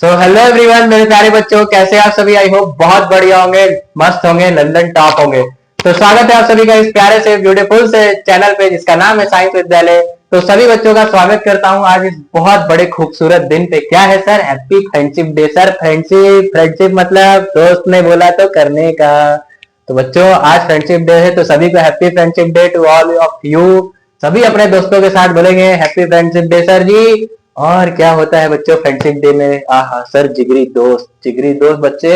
Hello everyone, मेरे प्यारे बच्चों, कैसे आप सभी? आई होप बहुत बढ़िया होंगे, मस्त होंगे, लंदन टॉप होंगे। तो स्वागत है आप सभी का इस प्यारे से ब्यूटीफुल से चैनल पे जिसका नाम है साइंस विद्यालय। तो सभी बच्चों का स्वागत करता हूं आज इस बहुत बड़े खूबसूरत दिन पे। क्या है sir? Happy friendship day. Sir friendship friendship मतलब दोस्त ने बोला तो करने का। तो बच्चों आज फ्रेंडशिप डे है, तो सभी को happy friendship day to all of you. सभी अपने दोस्तों के साथ बोलेंगे happy friendship day sir ji. और क्या होता है बच्चों फ्रेंडशिप डे में? आहा सर, जिगरी दोस्त, जिगरी दोस्त बच्चे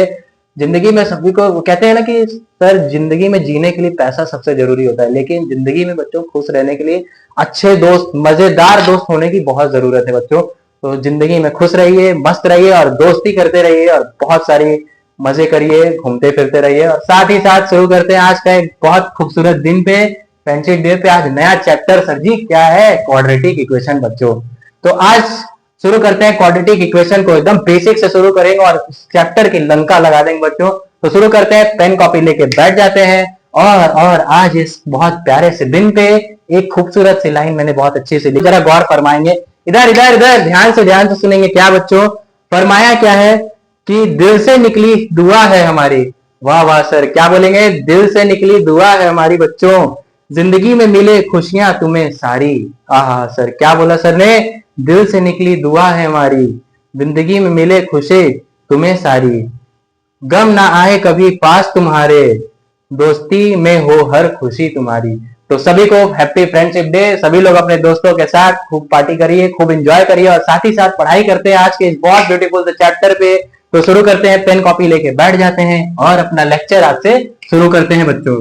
जिंदगी में सभी को वो कहते हैं ना कि सर जिंदगी में जीने के लिए पैसा सबसे जरूरी होता है, लेकिन जिंदगी में बच्चों खुश रहने के लिए अच्छे दोस्त, मजेदार दोस्त होने की बहुत जरूरत है बच्चों। तो जिंदगी में खुश रहिए, मस्त रहिए और दोस्ती करते रहिए और बहुत सारी मजे करिए, घूमते फिरते रहिए। और साथ ही साथ शुरू करते हैं आज का एक बहुत खूबसूरत दिन पे, फ्रेंडशिप डे पे। आज नया चैप्टर सर जी, क्या है? क्वाड्रेटिक इक्वेशन बच्चों। तो आज शुरू करते हैं क्वाड्रेटिक इक्वेशन को, एकदम बेसिक से शुरू करेंगे और चैप्टर की लंका लगा देंगे बच्चों। तो शुरू करते हैं, पेन कॉपी लेके बैठ जाते हैं। और आज इस बहुत प्यारे से दिन पे एक खूबसूरत सी लाइन मैंने बहुत अच्छी से ली, जरा गौर फरमाएंगे। इधर इधर इधर ध्यान से सुनेंगे। क्या बच्चों फरमाया? क्या है कि दिल से निकली दुआ है हमारी। वाह वाह सर, क्या बोलेंगे? दिल से निकली दुआ है हमारी बच्चों, जिंदगी में मिले खुशियां तुम्हें सारी। आहा सर, क्या बोला सर ने? दिल से निकली दुआ है हमारी, जिंदगी में मिले खुशी तुम्हें सारी, गम ना आए कभी पास तुम्हारे, दोस्ती में हो हर खुशी तुम्हारी। तो सभी को हैप्पी फ्रेंडशिप डे। सभी लोग अपने दोस्तों के साथ खूब पार्टी करिए, खूब एंजॉय करिए और साथ ही साथ पढ़ाई करते हैं आज के इस बहुत ब्यूटीफुल से चैप्टर पे। तो शुरू करते हैं, पेन कॉपी लेके बैठ जाते हैं और अपना लेक्चर आज से शुरू करते हैं बच्चों।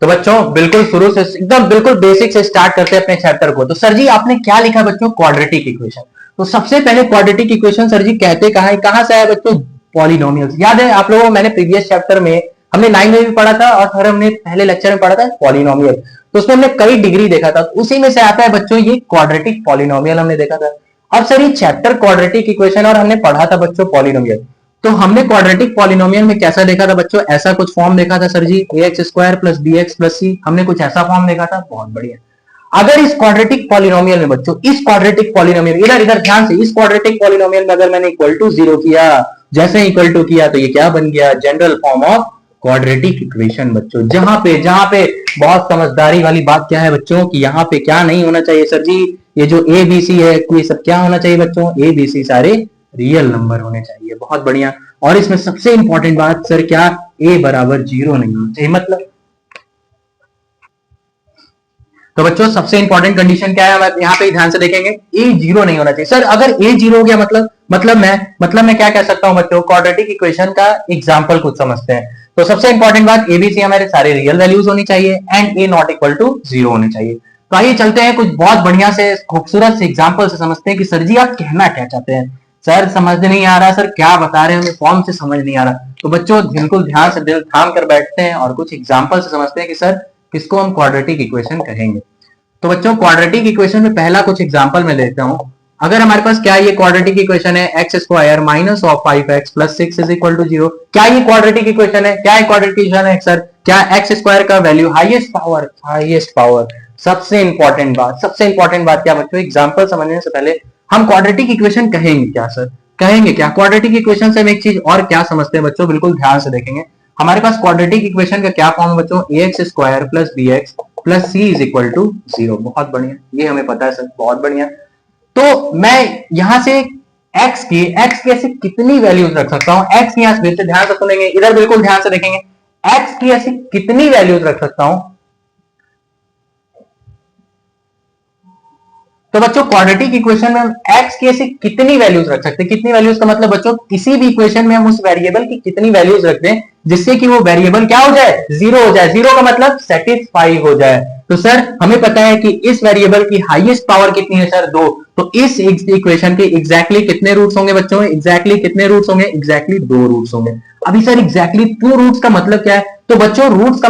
तो बच्चों बिल्कुल शुरू से एकदम बिल्कुल बेसिक से स्टार्ट करते हैं अपने चैप्टर को। तो सर जी आपने क्या लिखा बच्चों? Quadratic equation. तो सबसे पहले क्वाड्रेटिक इक्वेशन सर जी कहते कहां से आया बच्चों? पॉलिनोमियल्स। याद है आप लोगों को? मैंने प्रीवियस चैप्टर में हमने 9 में भी पढ़ा था और फिर हमने पहले लेक्चर में पढ़ा था पॉलिनोमियल। तो उसमें हमने कई डिग्री देखा था, उसी में से आता है बच्चों ये क्वाड्रेटिक पॉलिनोमियल हमने देखा था। अब सर ये चैप्टर क्वाड्रेटिक इक्वेशन और हमने पढ़ा था बच्चों पॉलिनोमियल। तो हमने क्वाड्रेटिक पॉलिनोमियल में कैसा देखा था बच्चों? ऐसा कुछ फॉर्म देखा था सर जी, ax square plus bx plus c। हमने कुछ ऐसा फॉर्म देखा था, बहुत बढ़िया। अगर इस क्वाड्रेटिक पॉलिनोमियल में बच्चों, इस क्वाड्रेटिक पॉलिनोमियल, इधर इधर ध्यान से, इस क्वाड्रेटिक पॉलिनोमियल में अगर मैंने इक्वल टू जीरो किया, जैसे इक्वल टू किया तो ये क्या बन गया? General form of quadratic equation बच्चों। जहां पे बहुत समझदारी वाली बात क्या है बच्चों कि यहाँ पे क्या नहीं होना चाहिए सर जी? ये जो ए बी सी है ये सब क्या होना चाहिए बच्चों? ए बी सी सारे रियल नंबर होने चाहिए। बहुत बढ़िया। और इसमें सबसे इंपॉर्टेंट बात सर क्या? ए बराबर जीरो नहीं होना चाहिए। मतलब तो बच्चों सबसे इंपॉर्टेंट कंडीशन क्या है? यहाँ पे ध्यान से देखेंगे, ए जीरो नहीं होना चाहिए। सर अगर ए जीरो हो गया मतलब मैं क्या कह सकता हूं बच्चों? क्वाड्रेटिक इक्वेशन का एग्जांपल कुछ समझते हैं। तो सबसे इंपॉर्टेंट बात, एबीसी हमारे सारे रियल वैल्यूज होनी चाहिए and a not equal to zero होने चाहिए। तो आइए चलते हैं कुछ बहुत बढ़िया से खूबसूरत से एग्जाम्पल से समझते हैं कि सर जी आप कहना क्या चाहते हैं। सर समझ नहीं आ रहा, सर क्या बता रहे हैं हमें फॉर्म से समझ नहीं आ रहा। तो बच्चों बिल्कुल ध्यान से दिल थाम कर बैठते हैं और कुछ एग्जाम्पल से समझते हैं कि सर किसको हम क्वाड्रेटिक इक्वेशन कहेंगे। तो बच्चों क्वाड्रेटिक इक्वेशन में पहला कुछ एग्जांपल मैं देता हूं। अगर हमारे पास क्या ये क्वाड्रेटिक इक्वेशन है, x square minus of 5x plus 6 is equal to 0। क्या ये क्वाड्रेटिक इक्वेशन है? क्या क्वाड्रेटिक इक्वेशन है सर? क्या एक्स स्क्वायर का वैल्यू हाईएस्ट पावर। सबसे इंपॉर्टेंट बात क्या बच्चों? एग्जांपल समझने से पहले हम क्वाड्रेटिक इक्वेशन कहेंगे क्या सर? कहेंगे क्या क्वाड्रेटिक इक्वेशन से हम एक चीज और क्या समझते हैं बच्चों? बिल्कुल ध्यान से देखेंगे। हमारे पास क्वाड्रेटिक इक्वेशन का क्या फॉर्म है बच्चों? ax square plus bx plus c is equal to 0। बहुत बढ़िया, ये हमें पता है सर, बहुत बढ़िया। तो मैं यहां से x की ऐसी कितनी वैल्यूज रख सकता हूं? x की यहां से ध्यान से सुनेंगे, इधर बिल्कुल ध्यान से देखेंगे। x की ऐसी कितनी वैल्यूज रख सकता हूं? तो बच्चों क्वाड्रेटिक इक्वेशन में हम x की ऐसी कितनी वैल्यूज रख सकते हैं? कितनी वैल्यूज का मतलब बच्चों, किसी भी इक्वेशन में हम उस वेरिएबल की कितनी वैल्यूज रखते हैं जिससे कि वो वेरिएबल क्या हो जाए? जीरो हो जाए। जीरो का मतलब सेटिस्फाई हो जाए। तो सर हमें पता है कि इस वेरिएबल की हाईएस्ट पावर कितनी है सर? 2। तो इस इक्वेशन के एग्जैक्टली कितने रूट्स होंगे बच्चों? एग्जैक्टली कितने रूट्स होंगे? एग्जैक्टली 2 रूट्स होंगे। अभी सर एग्जैक्टली 2 रूट्स का मतलब क्या है? तो बच्चों रूट्स का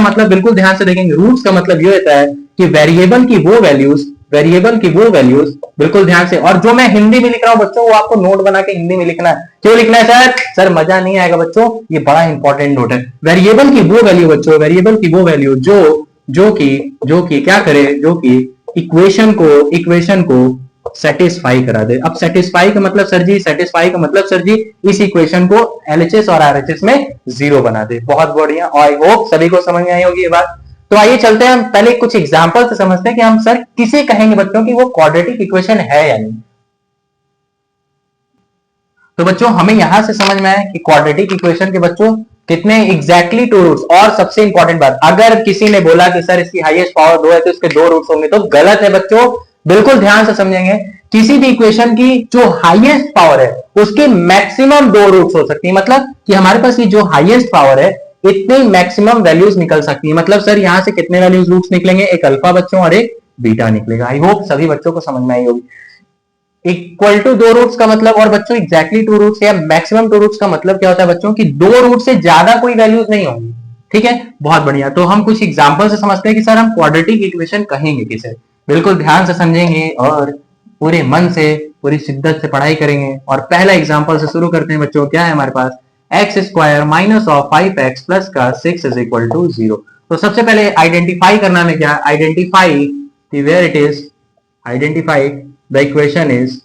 मतलब बिल्कुल ध्यान से देखेंगे। रूट्स का मतलब ये होता है कि वेरिएबल की वो वैल्यूज बिल्कुल ध्यान से। और जो मैं हिंदी में लिख रहा हूं बच्चों, वो आपको नोट बना के हिंदी में लिखना है। क्यों लिखना है सर? सर मजा नहीं आएगा बच्चों, ये बड़ा इंपॉर्टेंट नोट है। वेरिएबल की वो वैल्यू बच्चों, वेरिएबल की वो वैल्यू जो कि क्या करे? जो कि इक्वेशन को सेटिस्फाई करा दे। अब सेटिस्फाई का मतलब सर जी, सेटिस्फाई का मतलब सर जी इस इक्वेशन को एलएचएस और आरएचएस में जीरो बना दे। बहुत बढ़िया, आई होप सभी को समझ में आई होगी ये बात। तो आइए चलते हैं, हम पहले कुछ एग्जांपल से समझते हैं कि हम सर किसे कहेंगे बच्चों की वो क्वाड्रेटिक इक्वेशन है या नहीं। तो बच्चों हमें यहां से समझ में आया कि क्वाड्रेटिक इक्वेशन के बच्चों कितने एग्जैक्टली टू रूट्स। और सबसे इंपॉर्टेंट बात, अगर किसी ने बोला कि सर इसकी हाईएस्ट पावर 2 है तो इसके 2 रूट्स होंगे, तो गलत है बच्चों। बिल्कुल ध्यान से समझेंगे, किसी भी इक्वेशन की जो हाईएस्ट पावर है उसके मैक्सिमम 2 रूट्स हो सकती है। मतलब कि हमारे पास ये जो हाईएस्ट पावर है इतनी मैक्सिमम वैल्यूज निकल सकती है। मतलब सर यहां से कितने वैल्यूज रूट्स निकलेंगे, एक अल्फा बच्चों और एक बीटा निकलेगा। आई होप सभी बच्चों को समझ में आई होगी। इक्वल टू 2 रूट्स का मतलब, और बच्चों एग्जैक्टली 2 रूट्स या मैक्सिमम 2 रूट्स का मतलब क्या होता है बच्चों की 2 रूट से ज्यादा कोई वैल्यूज नहीं होंगी। ठीक है, बहुत बढ़िया। तो हम कुछ एग्जांपल से समझते हैं कि सर हम क्वाड्रेटिक इक्वेशन कहेंगे किसे। बिल्कुल ध्यान से समझेंगे और पूरे मन से पूरी शिद्दत से पढ़ाई करेंगे। और पहला एग्जांपल से शुरू करते हैं बच्चों। क्या है हमारे पास, x square minus of 5x plus का 6 इज इक्वल टू 0। तो सबसे पहले आइडेंटिफाई करना में क्या, identify where it is, identify the equation is,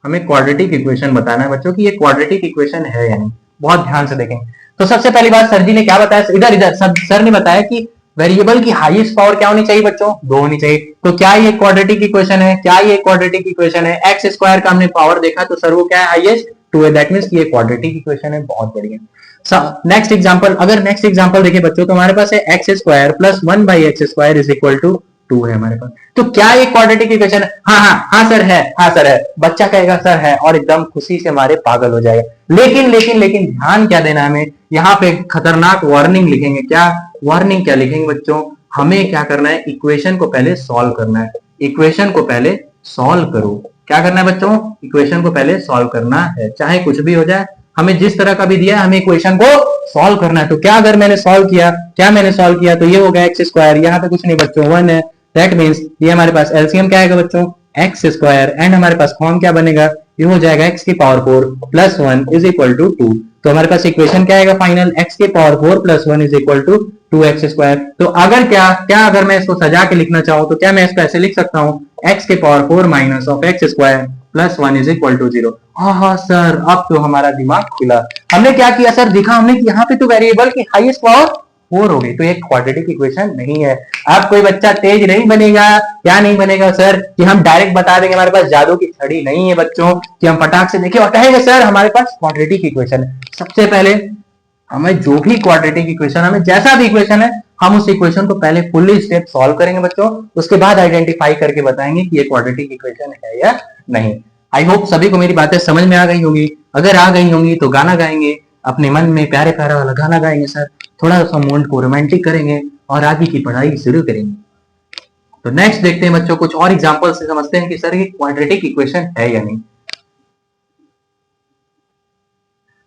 हमें क्वाड्रेटिक इक्वेशन बताना है बच्चों कि ये क्वाड्रेटिक इक्वेशन है या नहीं। बहुत ध्यान से देखें। तो सबसे पहली बात सर जी ने क्या बताया, इधर इधर सर ने बताया कि वेरिएबल की हाईएस्ट पावर क्या होनी चाहिए बच्चों, 2 होनी चाहिए। तो क्या ये क्वाड्रेटिक इक्वेशन है, क्या ये क्वाड्रेटिक इक्वेशन है। एक्स स्क्वायर का हमने पावर देखा तो सर वो क्या है, हाईएस्ट 2 है, दैट मींस ये क्वाड्रेटिक इक्वेशन है। बहुत बढ़िया। नेक्स्ट एग्जांपल, अगर नेक्स्ट एग्जांपल देखिए बच्चों तो हमारे पास है x square plus 1 by x square is equal to 2 है हमारे पास। तो क्या ये क्वाड्रेटिक इक्वेशन है, हाँ हाँ हाँ सर है, हाँ सर है। बच्चा कहेगा सर है और एकदम खुशी से हमारे पागल हो जाएगा। लेकिन लेकिन लेकिन ध्यान क्या देना है हमें, यहाँ पे खतरनाक वार्निंग लिखेंगे। क्या वार्निंग, क्या लिखेंगे बच्चों, हमें क्या करना है, इक्वेशन को पहले सॉल्व करना है। इक्वेशन को पहले सॉल्व करो। क्या करना है बच्चों, इक्वेशन को पहले सॉल्व करना है, चाहे कुछ भी हो जाए। हमें जिस तरह का भी दिया है हमें इक्वेशन को सॉल्व करना है। तो क्या अगर मैंने सॉल्व किया, क्या मैंने सॉल्व किया, तो ये हो गया एक्स स्क्वायर, यहाँ पे कुछ नहीं बच्चों 1 है। दैट मींस ये हमारे पास एलसीएम क्या आएगा बच्चों, एक्स स्क्वायर, एंड हमारे पास फॉर्म क्या बनेगा, ये हो जाएगा एक्स की power 4 plus 1 is equal to 2। तो हमारे पास इक्वेशन क्या आएगा फाइनल, एक्स की power 4 plus 1 is equal to 2x square. तो अगर क्या क्या अगर मैं इसको सजा के लिखना चाहूं तो क्या मैं इसको ऐसे लिख सकता हूं, एक्स के power 4 minus of x square plus 1 is equal to 0। हाँ हाँ सर, अब तो हमारा दिमाग खुला। हमने क्या किया सर, देखा हमने कि यहाँ पे तो वेरिएबल की हाईएस्ट पावर 4 हो गई, तो एक क्वाड्रेटिक इक्वेशन नहीं है। अब कोई बच्चा तेज नहीं बनेगा, क्या नहीं बनेगा सर, कि हम डायरेक्ट बता देंगे, हमारे पास जादू की छड़ी नहीं है बच्चों कि हम फटाक से देखें और कहेंगे सर हमारे पास क्वाड्रेटिक इक्वेशन है। सबसे पहले हमें जो भी क्वाड्रेटिक इक्वेशन, हमें जैसा भी इक्वेशन है, हम उस इक्वेशन को पहले फुल्ली स्टेप सॉल्व करेंगे बच्चों, उसके बाद आइडेंटिफाई करके बताएंगे कि ये क्वाड्रेटिक इक्वेशन है या नहीं। आई होप सभी को मेरी बातें समझ में आ गई होंगी। अगर आ गई होंगी तो गाना गाएंगे, अपने मन में प्यारे प्यारा वाला गाना गाएंगे सर, थोड़ा सा मूड को रोमांटिक करेंगे और आगे की पढ़ाई शुरू करेंगे। तो नेक्स्ट देखते हैं बच्चों, कुछ और एग्जांपल से समझते हैं कि सर ये क्वाड्रेटिक इक्वेशन है या नहीं।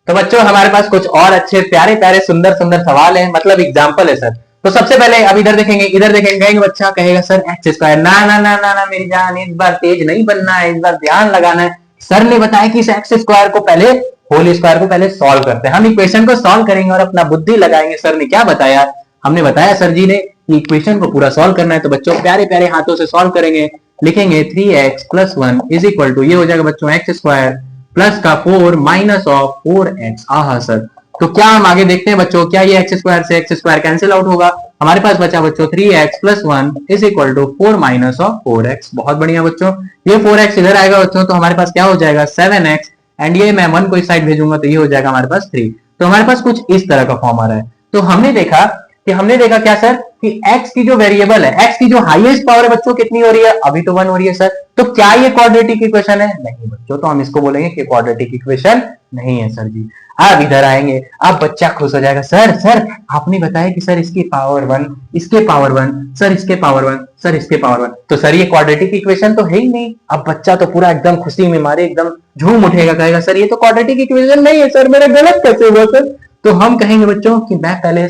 तो बच्चों हमारे पास कुछ और अच्छे प्यारे प्यारे सुंदर सुंदर सवाल हैं, मतलब एग्जांपल है सर। तो सबसे पहले अब इधर देखेंगे, इधर देखेंगे, बच्चा कहेगा सर एक्स स्क्वायर, ना ना ना ना ना मेरी जान, इस बार तेज नहीं बनना है, इस बार ध्यान लगाना है। सर ने बताया कि इस एक्स स्क्वायर को पहले, होल स्क्वायर को पहले सॉल्व करते हैं। हम इक्वेशन को सॉल्व करेंगे और अपना बुद्धि लगाएंगे। सर ने क्या बताया, हमने बताया सर जी ने इक्वेशन को पूरा सॉल्व करना है। तो बच्चों प्यारे प्यारे हाथों से सॉल्व करेंगे। लिखेंगे 3x plus 1 is equal to, ये हो जाएगा बच्चों एक्स स्क्वायर प्लस का 4 माइनस ऑफ 4x। आहा सर, तो क्या हम आगे देखते हैं बच्चों, क्या ये एक्स स्क्वायर से एक्स स्क्वायर कैंसिल आउट होगा, हमारे पास बचा बच्चों 3x plus 1 is equal to 4 minus of 4x। बहुत बढ़िया बच्चों, ये 4x इधर आएगा बच्चों, तो हमारे पास क्या हो जाएगा 7x, एंड ये मैं 1 को इस साइड भेजूंगा तो ये हो जाएगा हमारे पास 3। तो हमारे पास कुछ इस तरह का फॉर्म आ रहा है। तो हमने देखा क्या सर, कि x की जो वेरिएबल है, x की जो हाईएस्ट पावर है बच्चों कितनी हो रही है, अभी तो 1 हो रही है सर। तो क्या ये क्वाड्रेटिक इक्वेशन है, नहीं बच्चों, तो हम इसको बोलेंगे कि क्वाड्रेटिक इक्वेशन नहीं है सर जी। अब इधर आएंगे, अब बच्चा खुश हो जाएगा, सर सर आपने बताया कि सर इसकी पावर 1, इसके पावर 1, सर इसके पावर 1, सर इसके पावर 1, तो सर ये क्वाड्रेटिक इक्वेशन तो है ही नहीं। अब बच्चा तो पूरा एकदम खुशी में मारे एकदम झूम उठेगा, कहेगा सर ये तो क्वाड्रेटिक इक्वेशन नहीं है सर, मेरा गलत कैसे हुआ सर। तो हम कहेंगे बच्चों कि मैं पहले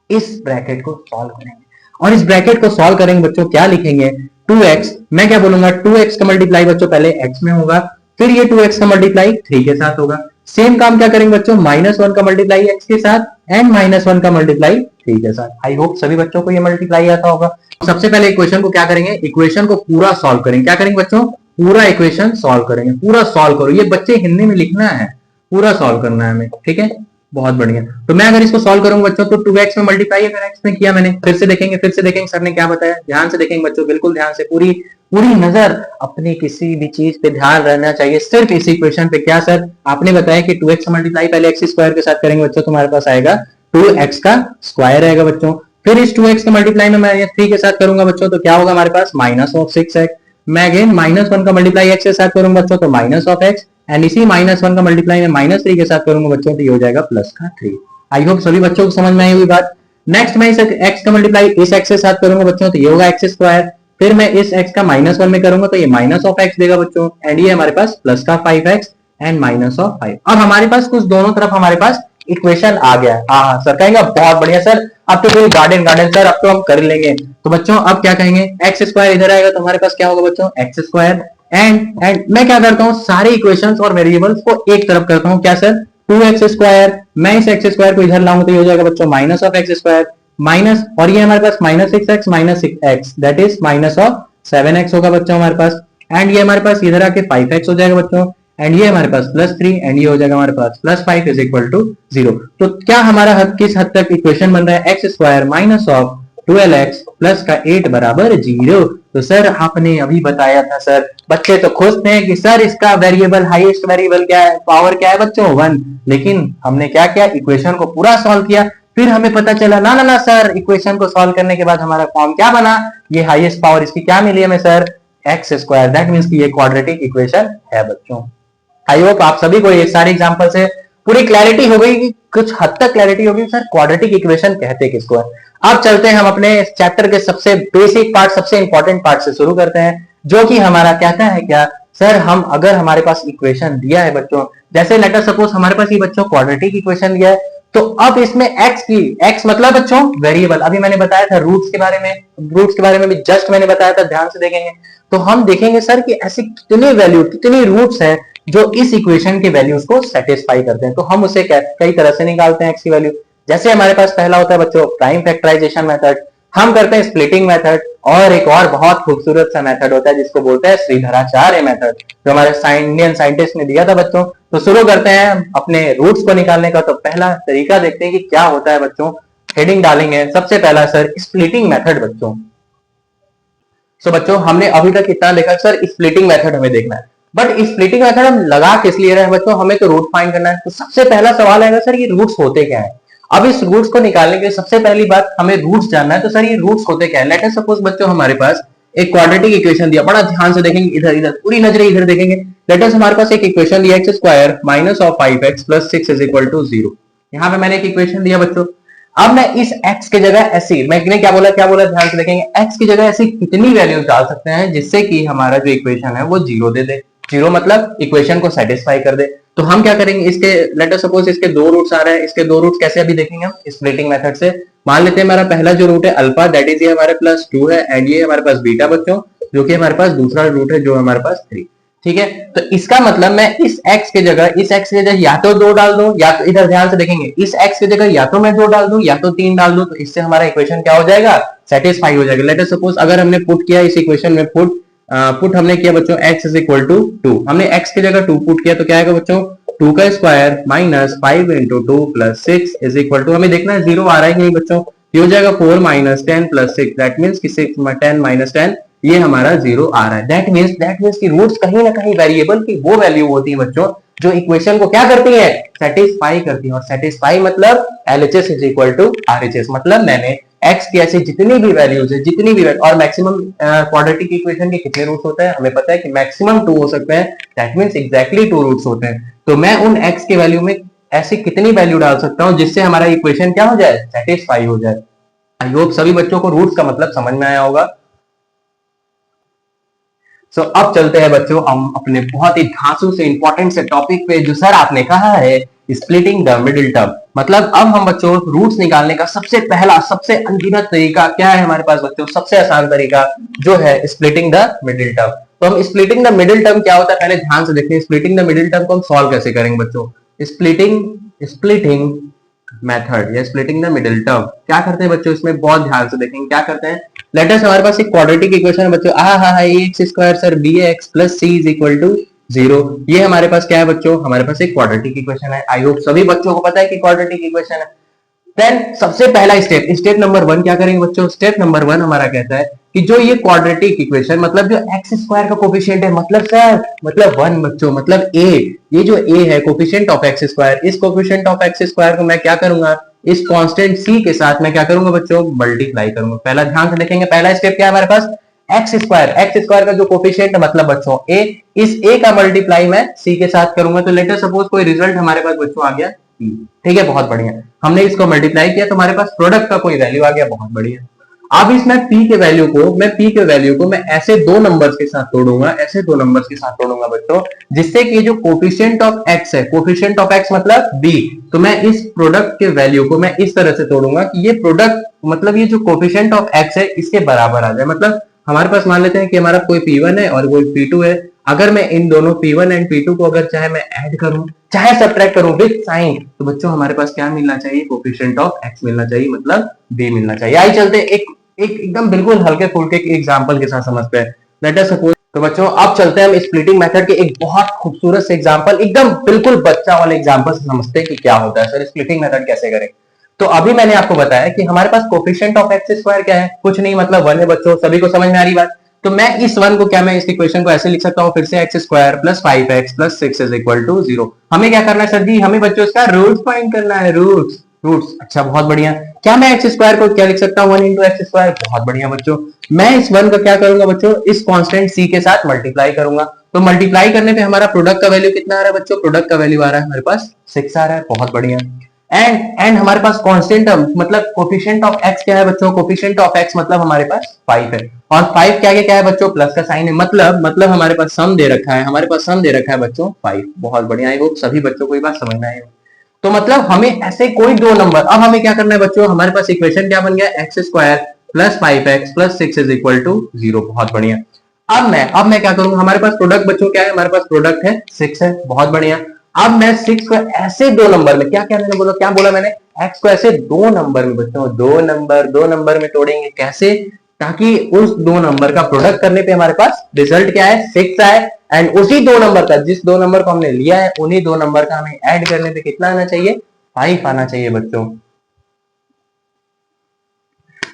इस ब्रैकेट को सॉल्व करेंगे, और इस ब्रैकेट को सॉल्व करेंगे बच्चों, क्या लिखेंगे 2x, मैं क्या बोलूंगा 2x का मल्टीप्लाई बच्चों पहले x में होगा, फिर ये 2x का मल्टीप्लाई 3 के साथ होगा। सेम काम क्या करेंगे बच्चों, -1 का मल्टीप्लाई x के साथ एंड -1 का मल्टीप्लाई 3 के साथ। आई होप सभी बच्चों को ये मल्टीप्लाई आता होगा। सबसे पहले इक्वेशन को क्या करेंगे, इक्वेशन को पूरा सॉल्व करेंगे। क्या करेंगे बच्चों, पूरा इक्वेशन सॉल्व करेंगे, पूरा सॉल्व करो। ये बच्चे हिंदी में लिखना है, पूरा सॉल्व करना है हमें, ठीक है। बहुत बढ़िया। तो मैं अगर इसको सॉल्व करूंगा बच्चों तो 2x में मल्टीप्लाई अगर x में किया मैंने, फिर से देखेंगे सर ने क्या बताया, ध्यान से देखेंगे बच्चों, बिल्कुल ध्यान से, पूरी पूरी नजर अपनी किसी भी चीज पे ध्यान रहना चाहिए, सिर्फ इस इक्वेशन पे। क्या सर आपने बताया कि 2x मल्टीप्लाई पहले x स्क्वायर के साथ करेंगे बच्चों, तुम्हारे पास आएगा 2x का स्क्वायर आएगा बच्चों। फिर इस 2x के मल्टीप्लाई में मैं 3 के साथ करूंगा बच्चों, तो क्या होगा हमारे पास -6x। मैं अगेन -1 का मल्टीप्लाई x के साथ करूंगा बच्चों, तो -x, एंड इसी -1 का मल्टीप्लाई में -3 के साथ करूंगा बच्चों, तो ये हो जाएगा +3। आई होप सभी बच्चों को समझ में आई हुई बात। नेक्स्ट मैं इस x का मल्टीप्लाई इस x के साथ करूंगा बच्चों, तो ये होगा x स्क्वायर। फिर मैं इस x का -1 में करूंगा तो ये -x देगा बच्चों, एंड ये हमारे पास +5x एंड -5। अब हमारे पास कुछ दोनों तरफ हमारे पास इक्वेशन आ गया। हाँ सर कहेंगे बहुत बढ़िया सर, अब तो कोई गार्डन सर, अब तो हम कर लेंगे। तो बच्चों अब क्या कहेंगे, एक्स स्क्वायर इधर आएगा तो हमारे पास क्या होगा बच्चों, एक्स स्क्वायर। एंड मैं क्या करता हूँ, सारे इक्वेशंस और वेरिएबल्स को एक तरफ करता हूँ। क्या सर, 2x स्क्वायर, मैं इस एक्स स्क्वायर को इधर लाऊंगा तो ये हो जाएगा बच्चों -x स्क्वायर, माइनस, और ये हमारे पास -6x दैट इज -7x होगा बच्चों हमारे पास। एंड ये हमारे पास इधर आके 5x हो जाएगा बच्चों, एंड ये हमारे पास +3, एंड ये हो जाएगा हमारे पास +5 इज इक्वल टू 0। तो क्या हमारा किस हद तक इक्वेशन बन रहा है, एक्स स्क्वायर -12x प्लस का 8 बराबर 0। तो सर आपने अभी बताया था सर, बच्चे तो खुश थे कि सर इसका वेरिएबल, हाईएस्ट वेरिएबल क्या है, पावर क्या है बच्चों 1। लेकिन हमने क्या किया, इक्वेशन को पूरा सॉल्व किया, फिर हमें पता चला ना ना ना सर, इक्वेशन को सॉल्व करने के बाद हमारा फॉर्म क्या बना, ये हाईएस्ट पावर इसकी क्या मिली हमें sir, x square. That means कि ये क्वाड्रेटिक इक्वेशन है बच्चों। आई होप आप सभी को ये सारे एग्जांपल से पूरी क्लैरिटी हो गई, कुछ हद तक क्लैरिटी होगी सर क्वाड्रेटिक इक्वेशन कहते किसको है। अब चलते हैं हम अपने चैप्टर के सबसे बेसिक पार्ट, सबसे इंपॉर्टेंट पार्ट से शुरू करते हैं, जो कि हमारा कहता है क्या सर, हम अगर हमारे पास इक्वेशन दिया है बच्चों, जैसे लेटर सपोज हमारे पास ये बच्चों क्वाड्रेटिक इक्वेशन दिया है, तो अब इसमें x मतलब बच्चों वेरिएबल, अभी मैंने बताया था रूट्स के बारे में भी जस्ट मैंने बताया था, ध्यान से देखेंगे तो हम देखेंगे सर कि ऐसे कितने वैल्यू, कितनी रूट्स हैं जो इस इक्वेशन के वैल्यूज को सेटिस्फाई करते हैं। तो हम उसे कई तरह से निकालते हैं x की वैल्यू। जैसे हमारे पास पहला होता है बच्चों प्राइम फैक्टराइजेशन मेथड, हम करते हैं स्प्लिटिंग मेथड, और एक और बहुत खूबसूरत सा मेथड होता है जिसको बोलते हैं श्रीधराचार्य मेथड, जो हमारे इंडियन साइंटिस्ट ने दिया था बच्चों। तो शुरू करते हैं अपने रूट्स को निकालने का। तो पहला तरीका देखते हैं कि क्या होता है बच्चों, हेडिंग डालेंगे सबसे पहला सर स्प्लिटिंग मेथड बच्चों। सो बच्चों हमने अभी तक कितना देखा सर, स्प्लिटिंग मेथड हमें देखना है, बट स्प्लिटिंग मेथड हम लगा किस लिए रहे हैं बच्चों, हमें तो रूट फाइंड करना है। तो सबसे पहला सवाल आएगा सर ये रूट्स होते क्या है। अब इस रूट्स को निकालने के लिए सबसे पहली बात हमें रूट्स जानना है। तो सर ये रूट्स होते क्या है, लेट अस सपोज बच्चों हमारे पास एक क्वाड्रेटिक इक्वेशन दिया, बड़ा ध्यान से देखेंगे, इधर इधर पूरी नजरें इधर देखेंगे। लेट अस हमारे पास एक इक्वेशन दिया x square -5x + 6 is equal to 0। यहाँ पे मैंने एक इक्वेशन दिया बच्चों। अब मैं इस x की जगह ऐसी, मैंने क्या बोला ध्यान से देखेंगे, x की जगह ऐसी कितनी वैल्यूज डाल सकते हैं जिससे कि हमारा जो इक्वेशन है वो 0 दे दे। 0 मतलब इक्वेशन को सेटिस्फाई कर दे। तो हम क्या करेंगे, इसके लेट अस सपोज इसके दो रूट्स आ रहे हैं, इसके दो रूट्स कैसे अभी देखेंगे हम स्प्लिटिंग मेथड से। मान लेते हैं हमारा पहला जो रूट है अल्फा, दैट इज ये हमारे +2 है, एंड ये हमारे पास बीटा बच्चों, जो कि हमारे पास दूसरा रूट है जो हमारे पास 3। ठीक है, तो इसका मतलब मैं इस x की जगह या तो 2 डाल दूं, या तो इधर ध्यान से देखेंगे, इस x की जगह या तो मैं 2 डाल दूं या तो 3 डाल दूं, तो इससे हमारा इक्वेशन क्या हो जाएगा, सेटिस्फाई हो जाएगा। लेट अस सपोज अगर हमने पुट किया इस इक्वेशन में, पुट हमने किया बच्चों x इज इक्वल टू 2, हमने x की जगह 2 पुट किया तो क्या आएगा बच्चों, 2 का स्क्वायर -5 × 2 + 6 इज इक्वल टू, हमें देखना है 0 आ रहा है कि नहीं बच्चों, ये हो जाएगा 4 - 10 + 6, दैट मींस कि 6 - 10 - 10 ये हमारा 0 आ रहा है। दैट मींस कि रूट्स कहीं ना कहीं वेरिएबल की वो वैल्यू होती है बच्चों जो इक्वेशन को क्या करती है, सेटिस्फाई करती है। और सेटिस्फाई मतलब LHS is equal to RHS, मतलब मैंने x की ऐसी जितनी भी वैल्यूज है, जितनी भी और मैक्सिमम क्वाड्रेटिक इक्वेशन के कितने रूट्स होते हैं हमें पता है कि मैक्सिमम 2 हो सकते हैं, दैट मींस एग्जैक्टली 2 रूट्स होते हैं। तो मैं उन x की वैल्यू में ऐसी कितनी वैल्यू डाल सकता हूं जिससे हमारा इक्वेशन क्या हो जाए, सेटिस्फाई हो जाए। आई होप सभी बच्चों को रूट्स का मतलब समझ में आया होगा। सो अब चलते हैं बच्चों हम अपने बहुत ही धांसू से इंपॉर्टेंट से टॉपिक पे, जो सर आपने कहा है स्प्लिटिंग द मिडिल टर्म। मतलब अब हम बच्चों रूट्स निकालने का सबसे पहला, सबसे अनगिनत तरीका क्या है हमारे पास बच्चों, सबसे आसान तरीका जो है स्प्लिटिंग द मिडिल टर्म। तो हम स्प्लिटिंग द मिडिल टर्म क्या होता है पहले ध्यान से देखते हैं। स्प्लिटिंग द मिडिल टर्म को हम सॉल्व कैसे करेंगे बच्चों, स्प्लिटिंग मेथड या स्प्लिटिंग द मिडिल टर्म क्या करते हैं बच्चों, इसमें बहुत ध्यान से देखेंगे क्या करते हैं। लेट अस हमारे पास एक क्वाड्रेटिक इक्वेशन है बच्चों, x square sir b x plus c is equal to 0। ये हमारे पास क्या है बच्चों, हमारे पास एक क्वाड्रेटिक इक्वेशन है। आई होप सभी बच्चों को पता है कि क्वाड्रेटिक इक्वेशन है। देन सबसे पहला स्टेप नंबर 1 क्या करेंगे बच्चों, स्टेप नंबर 1 हमारा कहता है कि जो ये क्वाड्रेटिक इक्वेशन मतलब जो एक्स स्क्वायर का कोफिशिएंट है, मतलब सर मतलब 1 बच्चों, मतलब ए, ये जो ए है कोफिशिएंट ऑफ एक्स स्क्वायर, इस कोफिशिएंट ऑफ एक्स स्क्वायर को मैं क्या करूंगा, इस कांस्टेंट सी के साथ मैं क्या करूंगा बच्चों, मल्टीप्लाई करूंगा। पहला ध्यान से देखेंगे, पहला स्टेप क्या है हमारे पास, एक्स स्क्वायर का जो कोफिशिएंट है मतलब बच्चों ए, इस ए का मल्टीप्लाई मैं सी के साथ करूंगा। तो लेटर सपोज कोई रिजल्ट हमारे पास बच्चों आ गया, ठीक है, बहुत बढ़िया, हमने इसको मल्टीप्लाई किया तो हमारे पास प्रोडक्ट का कोई वैल्यू आ गया, बहुत बढ़िया। अब इसमें p के वैल्यू को मैं ऐसे दो नंबर्स के साथ तोड़ूंगा, ऐसे दो नंबर्स के साथ तोड़ूंगा बच्चों, जिससे कि जो कोफिशिएंट ऑफ x है, कोफिशिएंट ऑफ x मतलब b, तो मैं इस प्रोडक्ट के वैल्यू को मैं इस तरह से तोड़ूंगा कि ये प्रोडक्ट मतलब ये जो कोफिशिएंट ऑफ x है इसके बराबर आ जाए। मतलब हमारे पास मान लेते हैं कि हमारा कोई p1 है और कोई p2 है, अगर मैं इन दोनों p1 एंड p2 को अगर चाहे मैं ऐड करूं चाहे सब्ट्रैक्ट करूं विद साइन, तो बच्चों हमारे पास क्या मिलना चाहिए, कोफिशिएंट ऑफ x मिलना चाहिए, मतलब b मिलना चाहिए। आई चलते एक एकदम बिल्कुल हल्के फुल्के एग्जांपल के साथ समझते हैं। लेट अस सपोज, तो बच्चों अब चलते हैं हम स्प्लिटिंग मेथड के एक बहुत खूबसूरत से एग्जांपल, एकदम बिल्कुल बच्चा वाले एग्जांपल से समझते हैं कि क्या होता है सर, स्प्लिटिंग मेथड कैसे करें। तो अभी मैंने आपको बताया कि हमारे पास कोफिशिएंट ऑफ एक्स स्क्वायर क्या है, कुछ नहीं मतलब 1 है बच्चों, सभी को समझ में आ रही बात। तो मैं इस 1 को क्या, मैं इस इक्वेशन को ऐसे लिख सकता हूं फिर से, x square plus 5x plus 6 is equal to 0। हमें क्या करना है सर जी, हमें बच्चों इसका रूट्स फाइंड करना है, रूट्स। अच्छा बहुत बढ़िया, क्या मैं एक्स स्क्वायर को क्या लिख सकता हूं, 1 इंटू एक्स स्क्वायर, बहुत बढ़िया बच्चों। मैं इस 1 का क्या करूंगा बच्चों, इस कांस्टेंट c के साथ मल्टीप्लाई करूंगा। तो मल्टीप्लाई करने पे हमारा प्रोडक्ट का वैल्यू कितना आ रहा है बच्चों, प्रोडक्ट का वैल्यू आ रहा है हमारे पास 6 आ रहा है, बहुत बढ़िया। एंड हमारे पास कांस्टेंट मतलब कोफिशिएंट ऑफ x क्या है बच्चों, कोफिशिएंट ऑफ x मतलब हमारे पास 5 है, और 5 क्या है बच्चों, प्लस का साइन है, मतलब हमारे पास सम दे रखा है, हमारे पास सम दे रखा है बच्चों 5, बहुत बढ़िया। आई होप सभी बच्चों को ये बात समझ में आई हो। तो मतलब हमें ऐसे कोई दो नंबर, अब हमें क्या करना है बच्चों, हमारे पास इक्वेशन क्या बन गया, x square plus 5x plus 6 is equal to 0, बहुत बढ़िया। अब मैं क्या करूंगा, हमारे पास प्रोडक्ट बच्चों क्या है, हमारे पास प्रोडक्ट है 6 है, बहुत बढ़िया। अब मैं 6 को ऐसे दो नंबर में, क्या बोला मैंने, x को ऐसे दो नंबर में बच्चों, दो नंबर में तोड़ेंगे, कैसे, ताकि उस दो नंबर का प्रोडक्ट करने पे हमारे पास रिजल्ट क्या है, 6 आए, एंड उसी दो नंबर का, जिस दो नंबर को हमने लिया है उन्हीं दो नंबर का हमें ऐड करने पे कितना आना चाहिए, 5 आना चाहिए बच्चों।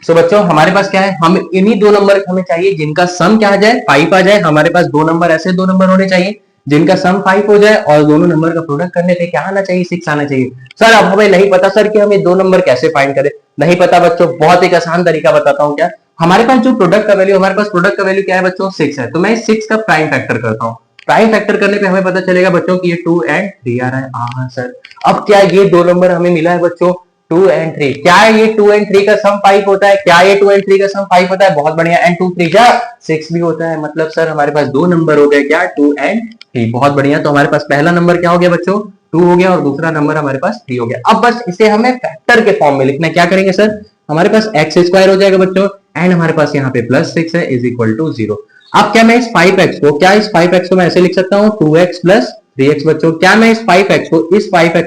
सो बच्चों हमारे पास क्या है, हम इन्हीं दो नंबर हमें चाहिए जिनका सम क्या आ जाए, 5 आ जाए। हमारे पास दो नंबर, ऐसे दो नंबर होने चाहिए जिनका सम 5 हो जाए और दोनों नंबर का प्रोडक्ट करने पे क्या आना चाहिए, 6 आना चाहिए। सर अब हमें नहीं पता सर कि हम ये दो नंबर कैसे फाइंड करें, नहीं पता बच्चों, बहुत एक आसान तरीका बताता हूँ। क्या, हमारे पास जो प्रोडक्ट का वैल्यू, हमारे पास प्रोडक्ट का वैल्यू क्या है बच्चों, 6 है, तो मैं इस 6 का प्राइम फैक्टर करता हूँ। प्राइम फैक्टर करने पे हमें पता चलेगा बच्चों कि ये 2 एंड 3 आ रहा है। हाँ सर, अब क्या ये दो नंबर हमें मिला है बच्चों 2 एंड 3, क्या है ये 2 एंड 3 का सम 5 होता है, क्या ये 2 एंड 3 का सम 5 होता है, बहुत बढ़िया। एंड 2 3 क्या 6 भी होता है, मतलब सर हमारे पास दो नंबर हो गए क्या, 2 एंड 3, बहुत बढ़िया। तो हमारे पास पहला नंबर क्या हो गया बच्चों, 2 हो गया, और दूसरा नंबर हमारे पास 3 हो गया। अब बस इसे हमें फैक्टर के फॉर्म में लिखना है, क्या करेंगे सर, हमारे पास एक्स स्क्वायर हो जाएगा बच्चों, एंड हमारे पास यहाँ पे प्लस 6 है इज इक्वल टू 0। अब क्या मैं इस 5x को मैं ऐसे लिख सकता हूँ 2x प्लस 3x बच्चों, क्या मैं इस 5x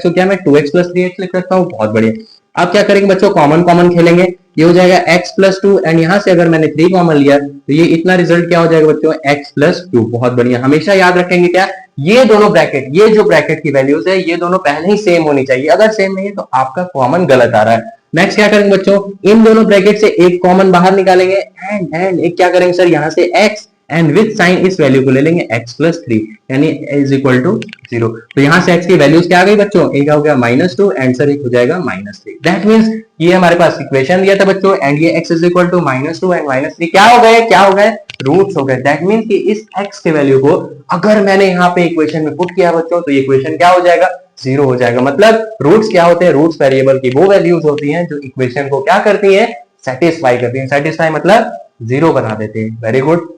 को क्या मैं 2x प्लस 3x लिख सकता हूँ, बहुत बढ़िया। अब क्या करेंगे बच्चों, कॉमन खेलेंगे, ये हो जाएगा x प्लस 2, एंड यहां से अगर मैंने 3 कॉमन लिया तो ये इतना रिजल्ट क्या हो जाएगा बच्चों, x प्लस 2, बहुत बढ़िया। हमेशा याद रखेंगे क्या, ये दोनों ब्रैकेट, ये जो ब्रैकेट की वैल्यूज है ये दोनों पहले ही सेम होनी चाहिए, अगर सेम नहीं है तो आपका कॉमन गलत आ रहा है। नेक्स्ट क्या करेंगे बच्चों, इन दोनों ब्रैकेट से एक कॉमन बाहर निकालेंगे, एंड एक क्या करेंगे सर, यहां से x एंड विद साइन इस वैल्यू को ले लेंगे x प्लस 3, यानी इज इक्वल टू 0। तो यहां से x की वैल्यूज क्या आ गई बच्चों, एक हो गया -2 एंड सर एक हो जाएगा -3। दैट मींस ये हमारे पास इक्वेशन दिया था बच्चों, एंड ये x is equal to -2 and -3 क्या हो गए रूट्स हो गए। दैट मींस कि इस x के वैल्यू को अगर मैंने यहाँ पे इक्वेशन में पुट किया बच्चों तो ये इक्वेशन क्या हो जाएगा, 0 हो जाएगा। मतलब रूट्स क्या होते हैं, रूट्स वेरिएबल की वो वैल्यूज होती हैं जो इक्वेशन को क्या करती है, सेटिस्फाई करती है। सेटिस्फाई मतलब 0 बना देते हैं। Very good.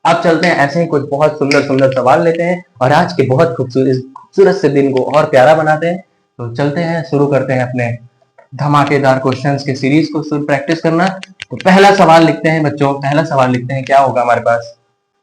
अब चलते हैं ऐसे ही कुछ बहुत सुंदर सुंदर सवाल लेते हैं और आज के बहुत खूबसूरत से दिन को और प्यारा बनाते हैं। तो चलते हैं, शुरू करते हैं अपने धमाकेदार क्वेश्चंस के सीरीज को प्रैक्टिस करना। तो पहला सवाल लिखते हैं बच्चों, पहला सवाल लिखते हैं, क्या होगा हमारे पास।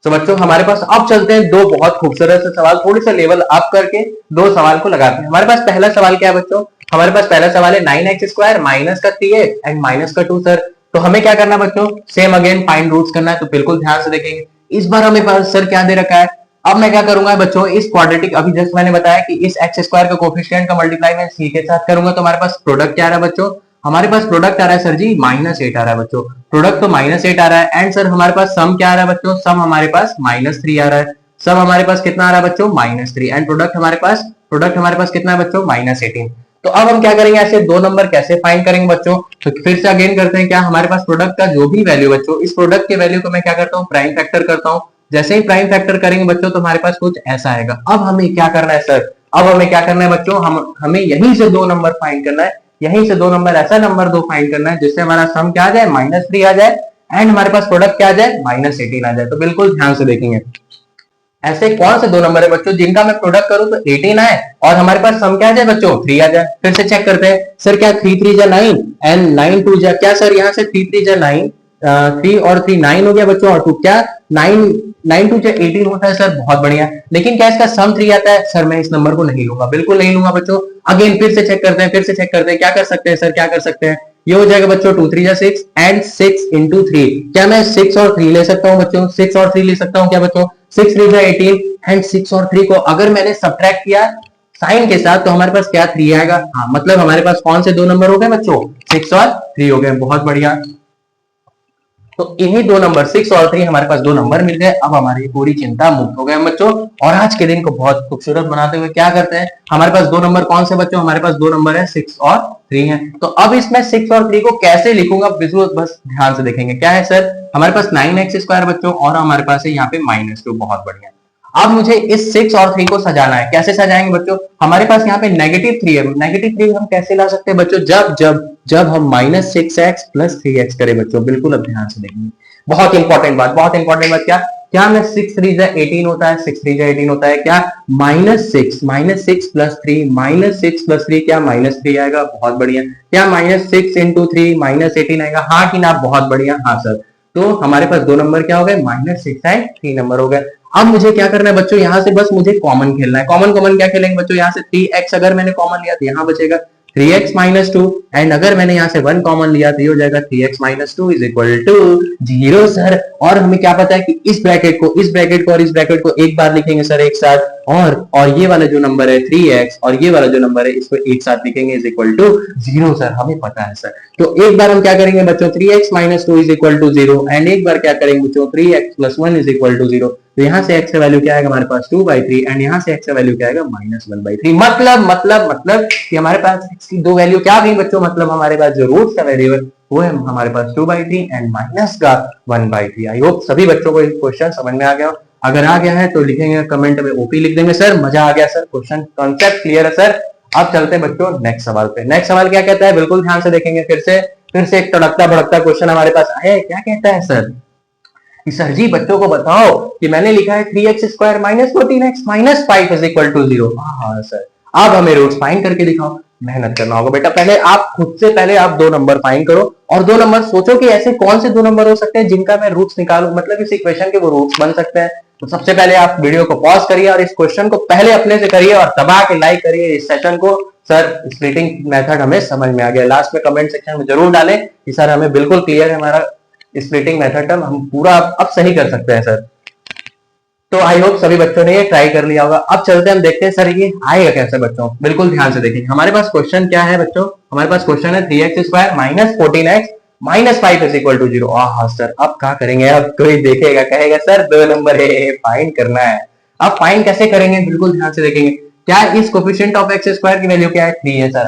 तो बच्चों हमारे पास अब चलते हैं दो बहुत खूबसूरत से सवाल, थोड़ी सा लेवल अप करके दो सवाल को लगाते हैं। हमारे पास पहला सवाल क्या है बच्चों, हमारे पास पहला सवाल है 9x स्क्वायर माइनस का 3x एंड माइनस का 2 सर। तो हमें क्या करना है बच्चों, सेम अगेन फाइंड रूट्स करना है। तो बिल्कुल ध्यान से देखेंगे। इस बार हमें पास सर क्या दे रखा है, अब मैं क्या करूंगा बच्चों, इस क्वाड्रेटिक, अभी जस्ट मैंने बताया कि इस एक्स स्क्वायर का कोफिशिएंट का मल्टीप्लाई मैं सी के साथ करूंगा, तो हमारे पास प्रोडक्ट क्या आ रहा है बच्चों, हमारे पास प्रोडक्ट आ रहा है सर जी -8 आ रहा है बच्चों। प्रोडक्ट तो -8 आ रहा है। एंड सर हमारे पास सम क्या आ रहा है बच्चों, सम हमारे पास -3 आ रहा है। सम हमारे पास कितना आ रहा है बच्चों, -3। एंड प्रोडक्ट हमारे पास कितना है बच्चों, -18। तो अब हम क्या करेंगे, ऐसे दो नंबर कैसे फाइंड करेंगे बच्चों, तो फिर से अगेन करते हैं क्या, हमारे पास प्रोडक्ट का जो भी वैल्यू बच्चों, इस प्रोडक्ट के वैल्यू को मैं क्या करता हूँ, प्राइम फैक्टर करता हूँ। जैसे ही प्राइम फैक्टर करेंगे बच्चों तो हमारे पास कुछ ऐसा आएगा। अब हमें क्या करना है सर, अब हमें क्या करना है बच्चों, हमें यहीं से दो नंबर फाइंड करना है। यहीं से दो नंबर, ऐसा नंबर दो फाइंड करना है जिससे हमारा सम क्या आ जाए, -3 आ जाए, एंड हमारे पास प्रोडक्ट क्या आ जाए, -18 आ जाए। तो बिल्कुल ध्यान से देखेंगे, ऐसे कौन से दो नंबर है बच्चों जिनका मैं प्रोडक्ट करूं तो 18 आए और हमारे पास सम क्या आ जाए बच्चों, 3 आ जाए। फिर से चेक करते हैं सर, क्या 3 3 जा 9 एंड 9 2 जा, क्या सर यहाँ से 3 3 जा 9, 3 और 3 9 हो गया बच्चों, और 2 क्या 9 9 2 जा 18 होता है सर, बहुत बढ़िया। लेकिन क्या इसका सम 3 आता है सर, मैं इस नंबर को नहीं लूंगा, बिल्कुल नहीं लूंगा बच्चों। अगेन फिर से चेक करते हैं, क्या कर सकते हैं सर, क्या कर सकते हैं, ये हो जाएगा बच्चों 2 3 जा 6 एंड 6 इंटू 3, क्या मैं 6 और 3 ले सकता हूँ बच्चों, 6 और 3 ले सकता हूँ क्या बच्चों, 6 3 जा 18 एंड 6 और 3 को अगर मैंने सब्ट्रैक्ट किया साइन के साथ तो हमारे पास क्या 3 आएगा। हाँ, मतलब हमारे पास कौन से दो नंबर हो गए बच्चों, 6 और 3 हो गए, बहुत बढ़िया। तो इन्हीं दो नंबर 6 और 3 हमारे पास दो नंबर मिल गए। अब हमारी पूरी चिंता मुक्त हो गए हम बच्चों। और आज के दिन को बहुत खूबसूरत बनाते हुए क्या करते हैं, हमारे पास दो नंबर कौन से बच्चों, हमारे पास दो नंबर है 6 और 3 है। तो अब इसमें 6 और 3 को कैसे लिखूंगा, बस ध्यान से देखेंगे। क्या है सर, हमारे पास 9x² बच्चों और हमारे पास है यहाँ पे -2, बहुत बढ़िया। अब मुझे इस 6 और 3 को सजाना है, कैसे सजाएंगे बच्चों, हमारे पास यहाँ पे -3 है। -3 हम कैसे ला सकते हैं बच्चों, जब जब जब हम -6x + 3x करें बच्चों, बिल्कुल अब ध्यान से देखेंगे। बहुत इंपॉर्टेंट बात, क्या क्या मैं 6 3 जा 18 होता है, 6 3 जा 18 होता है क्या, -6 + 3 -6 + 3 क्या -3 आएगा, बहुत बढ़िया। क्या -6 × 3 -18 आएगा, हाँ कि ना, बहुत बढ़िया, हाँ सर। तो हमारे पास दो नंबर क्या हो गए, -6 एंड 3 नंबर हो गए। अब मुझे क्या करना है बच्चों, यहाँ से बस मुझे कॉमन खेलना है। कॉमन क्या खेलेंगे बच्चों, यहाँ से 3x अगर मैंने कॉमन लिया तो यहाँ बचेगा 3x - 2 एंड अगर मैंने यहाँ से 1 कॉमन लिया तो ये हो जाएगा 3x - 2 = 0 सर। और हमें क्या पता है कि इस ब्रैकेट को और इस ब्रैकेट को एक बार लिखेंगे सर एक साथ, और ये वाला जो नंबर है 3x और ये वाला जो नंबर है इसको एक साथ लिखेंगे = 0 सर, हमें पता है सर। तो एक बार हम क्या करेंगे बच्चों, 3x - 2 = 0 एंड एक बार क्या करेंगे बच्चों, 3x + 1 = 0। तो यहाँ से x का वैल्यू क्या आएगा हमारे पास 2/3 एंड यहाँ से x का वैल्यू क्या आएगा -1/3। मतलब कि हमारे पास x की दो वैल्यू क्या गई बच्चों, मतलब हमारे पास जो रूट का वैल्यू है वो है हमारे पास 2/3 एंड माइनस का 1/3। आई होप सभी बच्चों को क्वेश्चन समझ में आ गया। अगर आ गया है तो लिखेंगे कमेंट में ओपी लिख देंगे सर, मजा आ गया सर, क्वेश्चन कॉन्सेप्ट क्लियर है सर। अब चलते हैं बच्चों नेक्स्ट सवाल पे। नेक्स्ट सवाल क्या कहता है, बिल्कुल ध्यान से देखेंगे। फिर से एक तड़कता भड़कता क्वेश्चन हमारे पास आया है। क्या कहता है सर कि सर जी बच्चों को बताओ कि मैंने लिखा है 3x² - 14x - 5 = 0। हाँ सर, अब हमें रूट्स फाइंड करके दिखाओ। मेहनत करना होगा बेटा, पहले आप खुद से पहले आप दो नंबर फाइंड करो और दो नंबर सोचो कि ऐसे कौन से दो नंबर हो सकते हैं जिनका मैं रूट्स निकालूं, मतलब इस इक्वेशन के वो रूट्स बन सकते हैं। तो सबसे पहले आप वीडियो को पॉज करिए और इस क्वेश्चन को पहले अपने से करिए और दबा के लाइक करिए इस सेशन को। सर स्प्लिटिंग मेथड हमें समझ में आ गया, लास्ट में कमेंट सेक्शन में जरूर डालें कि सर हमें बिल्कुल क्लियर है हमारा स्प्लिटिंग मेथड, हम पूरा अब सही कर सकते हैं सर। तो आई होप सभी बच्चों ने ये ट्राई कर लिया होगा। अब चलते हैं हम देखते हैं सर ये आएगा कैसे बच्चों, बिल्कुल ध्यान से देखेंगे। हमारे पास क्वेश्चन क्या है बच्चों, हमारे पास क्वेश्चन है 3x² - 14x - 5 = 0। हाँ सर, अब क्या करेंगे, अब कोई देखेगा कहेगा सर दो नंबर है फाइंड करना है। अब फाइंड कैसे करेंगे, बिल्कुल ध्यान से देखेंगे। क्या इस कोफिशिएंट ऑफ x² की वैल्यू क्या है 3 है सर,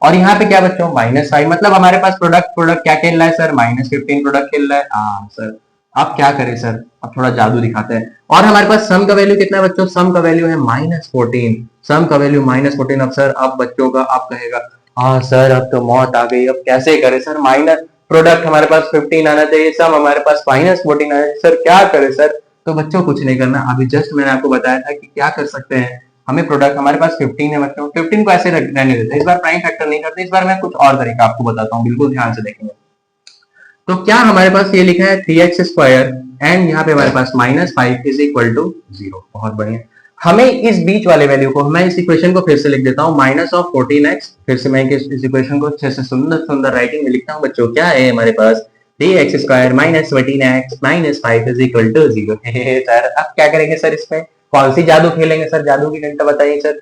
और यहाँ पे क्या बच्चों -5, मतलब हमारे पास प्रोडक्ट क्या खेल रहा है सर, -15 प्रोडक्ट खेल रहा है। हाँ सर, अब क्या करें सर, अब थोड़ा जादू दिखाते हैं। और हमारे पास सम का वैल्यू कितना है बच्चों, सम का वैल्यू है -14, सम का वैल्यू -14। अब सर अब बच्चों का आप कहेगा हाँ सर अब तो मौत आ गई, अब कैसे करें सर, माइनस प्रोडक्ट हमारे पास 15 आना चाहिए, सम हमारे पास -14 आना चाहिए, सर क्या करें सर। तो बच्चों कुछ नहीं करना, अभी जस्ट मैंने आपको बताया था कि क्या कर सकते हैं। हमें प्रोडक्ट हमारे पास 15 है बच्चों, 15 को ऐसे रहने देते हैं, इस बार प्राइम फैक्टर नहीं करते, इस बार मैं कुछ और तरीका आपको बताता हूँ, बिल्कुल ध्यान से देखेंगे। तो क्या हमारे पास ये लिखा है 3x² एंड यहाँ पे हमारे पास -5 = 0। बहुत बढ़िया। हमें इस बीच वाले वैल्यू को, मैं इस इक्वेशन को फिर से लिख देता हूँ -14x, फिर से मैं इस इक्वेशन को अच्छे से सुंदर सुंदर राइटिंग में लिखता हूँ बच्चों। क्या है हमारे पास 3x² minus 14x minus 5 is equal to 0। Sir अब क्या करेंगे सर, इसमें कौन सी जादू खेलेंगे सर, जादू की घंटा बताइए सर।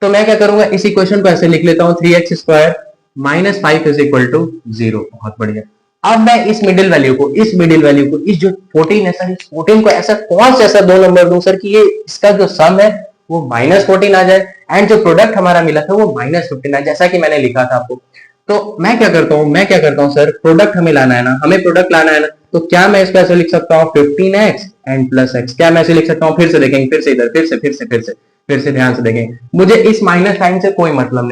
तो मैं क्या करूंगा, इस इक्वेशन को ऐसे लिख लेता हूँ, 3x² minus 5 is equal to 0। बहुत बढ़िया। अब मैं इस मिडिल वैल्यू को, इस जो 14 है सर, इस 14 को ऐसा कौन सा ऐसा दो नंबर दूं सर कि ये इसका जो सम है वो -14 आ जाए एंड जो प्रोडक्ट हमारा मिला था वो -15 आए, जैसा कि मैंने लिखा था आपको। तो मैं क्या करता हूँ सर, प्रोडक्ट हमें लाना है ना, तो क्या मैं इसको ऐसे लिख सकता हूँ 15x एंड प्लस x, क्या मैं ऐसे लिख सकता हूँ? फिर से देखेंगे, फिर से इधर, फिर से ध्यान से देखेंगे। मुझे इस माइनस साइन से कोई मतलब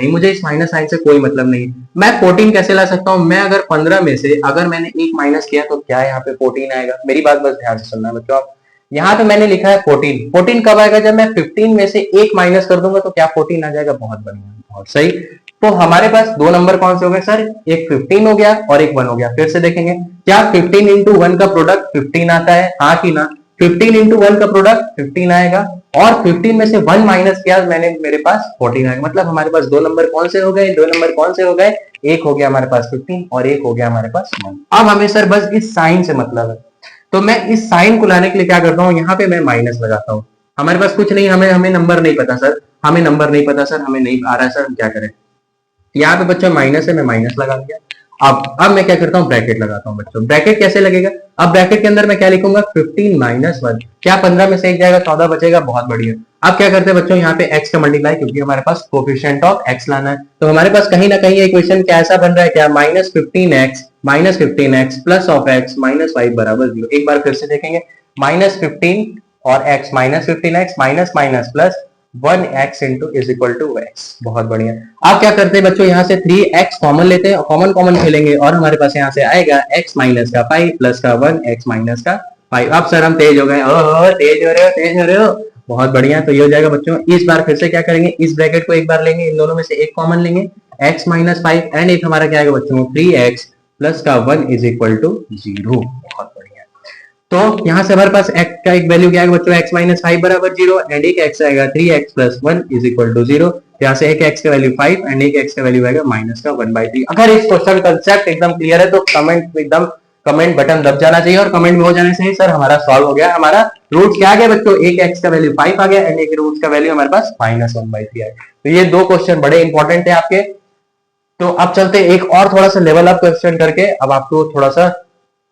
नहीं, मैं 14 कैसे ला सकता हूँ? मैं अगर 15 में से अगर मैंने एक माइनस किया तो क्या यहाँ पे 14 आएगा? मेरी बात बस ध्यान से सुनना है बच्चों आप। यहाँ पे मैंने लिखा है 14 कब आएगा? जब मैं 15 में से एक माइनस कर दूंगा तो क्या 14 आ जाएगा? बहुत बढ़िया, बहुत सही। तो हमारे पास दो नंबर कौन से हो गए सर? एक 15 हो गया और एक 1 हो गया। फिर से देखेंगे, क्या 15 इंटू 1 का प्रोडक्ट 15 आता है? हाँ कि ना? 15 इंटू 1 का प्रोडक्ट 15 आएगा और 15 में से 1 माइनस किया मैंने, मेरे पास 14 आएगा। मतलब हमारे पास दो नंबर कौन से हो गए? एक हो गया हमारे पास 15 और एक हो गया हमारे पास 1। अब हमें सर बस इस साइन से मतलब है, तो मैं इस साइन को लाने के लिए क्या करता हूँ, यहाँ पे मैं माइनस लगाता हूँ। हमारे पास कुछ नहीं, हमें नंबर नहीं पता सर, हमें नहीं आ रहा है सर, हम क्या करें? यहाँ पे बच्चों माइनस है, मैं माइनस लगा दिया। अब मैं क्या करता हूँ, ब्रैकेट लगाता हूँ बच्चों। ब्रैकेट कैसे लगेगा? अब ब्रैकेट के अंदर मैं क्या लिखूंगा, 15 माइनस 1, क्या 15 में से एक जाएगा, 14 बचेगा। बहुत बढ़िया। अब क्या करते हैं बच्चों, यहाँ पे x का मल्टीप्लाई, क्योंकि हमारे पास कोफिशिएंट ऑफ x लाना है, तो हमारे पास कहीं ना कहीं इक्वेशन कैसा बन रहा है, क्या -15x plus of x minus 5 बराबर 0। एक बार फिर से देखेंगे, -15 और x -15x minus minus plus 1x into is equal to x। बहुत बढ़िया। आप क्या करते हैं बच्चों, यहाँ से 3x कॉमन लेते हैं, कॉमन खेलेंगे और हमारे पास यहाँ से आएगा x माइनस का 5 प्लस का 1 x माइनस का 5। अब सर हम तेज हो गए, तेज हो रहे हो। बहुत बढ़िया। तो ये हो जाएगा बच्चों। इस बार फिर से क्या करेंगे, इस ब्रैकेट को एक बार लेंगे, इन दोनों में से एक कॉमन लेंगे, x माइनस 5 एंड एक हमारा क्या आएगा बच्चों, 3x प्लस का 1 इज इक्वल टू 0। बहुत बढ़िया। तो यहाँ से हमारे पास x का एक वैल्यू क्या है बच्चों, x माइनस 5 बराबर 0 एंड एक x आएगा 3x plus 1 is equal to 0। यहाँ से एक x का वैल्यू 5 एंड एक x का वैल्यू आएगा माइनस का 1/3। अगर इस क्वेश्चन कंसेप्ट एकदम क्लियर है तो कमेंट बटन दब जाना चाहिए और कमेंट में हो जाने से सर हमारा सॉल्व हो गया। हमारा रूट क्या आ गया बच्चों, एक x का वैल्यू 5 आ गया एंड एक रूट का वैल्यू हमारे पास माइनस 1/3 आया। तो ये दो क्वेश्चन बड़े इंपॉर्टेंट है आपके। तो अब चलते एक और थोड़ा सा लेवल अप क्वेश्चन करके अब आपको थोड़ा सा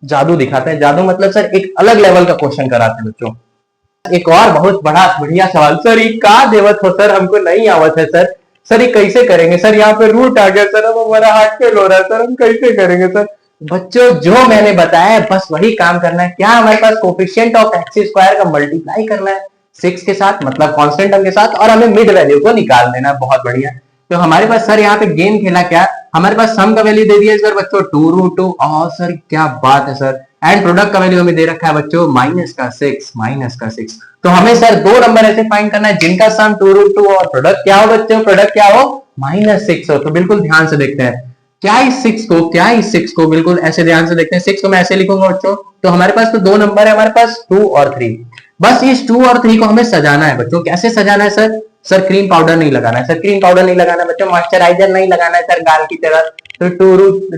जादू दिखाते हैं। जादू मतलब सर एक अलग लेवल का क्वेश्चन कराते हैं बच्चों। एक और बहुत बड़ा बढ़िया सवाल, सर ये का देवत हो सर, हमको नहीं आवत है सर, सर ये कैसे करेंगे सर? यहाँ पे रूट आ गया सर, अब हमारा हार्ट फेल हो रहा है सर, हम कैसे करेंगे सर? बच्चों जो मैंने बताया है बस वही काम करना है। क्या हमारे पास कोफिशिएंट ऑफ x स्क्वायर का मल्टीप्लाई करना है 6 के साथ, मतलब कांस्टेंट टर्म के साथ, और हमें मिड वैल्यू को निकाल देना है। बहुत बढ़िया। तो हमारे पास सर यहाँ पे गेम खेला क्या, हमारे पास सम का वैल्यू दे दिया सर बच्चों 2√2, और सर क्या बात है सर, एंड प्रोडक्ट का वैल्यू हमें दे रखा है बच्चों माइनस का 6। तो हमें सर दो नंबर ऐसे फाइंड करना है जिनका सम 2√2 और प्रोडक्ट क्या हो बच्चों, प्रोडक्ट क्या हो -6 हो। तो बिल्कुल ध्यान से देखते हैं, क्या इस 6 को बिल्कुल ऐसे ध्यान से देखते हैं। 6 को मैं ऐसे लिखूंगा बच्चों, तो हमारे पास तो दो नंबर है, हमारे पास 2 और 3। बस इस 2 और 3 को हमें सजाना है बच्चों। कैसे सजाना है सर? सर क्रीम पाउडर नहीं लगाना है, बच्चों, मॉइस्चराइजर नहीं लगाना है सर गाल की तरह। तो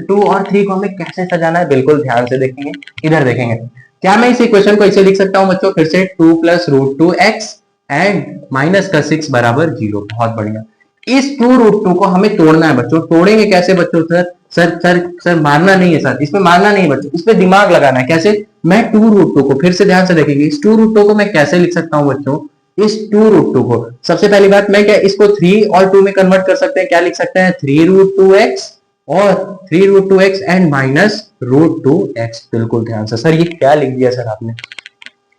2 और 3 को हमें कैसे सजाना है, बिल्कुल ध्यान से देखेंगे, इधर देखेंगे। क्या मैं इस इक्वेशन को ऐसे लिख सकता हूं बच्चों, फिर से 2 प्लस √2x एंड माइनस का 6 बराबर 0। बहुत बढ़िया। इस 2√2 को हमें तोड़ना है बच्चों। तोड़ेंगे कैसे बच्चों? सर मारना नहीं है सर, इसमें मारना नहीं है बच्चों, इसमें दिमाग लगाना है। कैसे? मैं 2√2 को, फिर से ध्यान से देखेंगे, इस 2√2 को मैं कैसे लिख सकता हूं बच्चों, इस 2√2 को सबसे पहली बात मैं क्या इसको 3 और 2 में कन्वर्ट कर सकते हैं। क्या लिख सकते हैं? 3√2x और 3√2x एंड माइनस √2x। बिल्कुल ध्यान से। सर ये क्या लिख दिया सर आपने?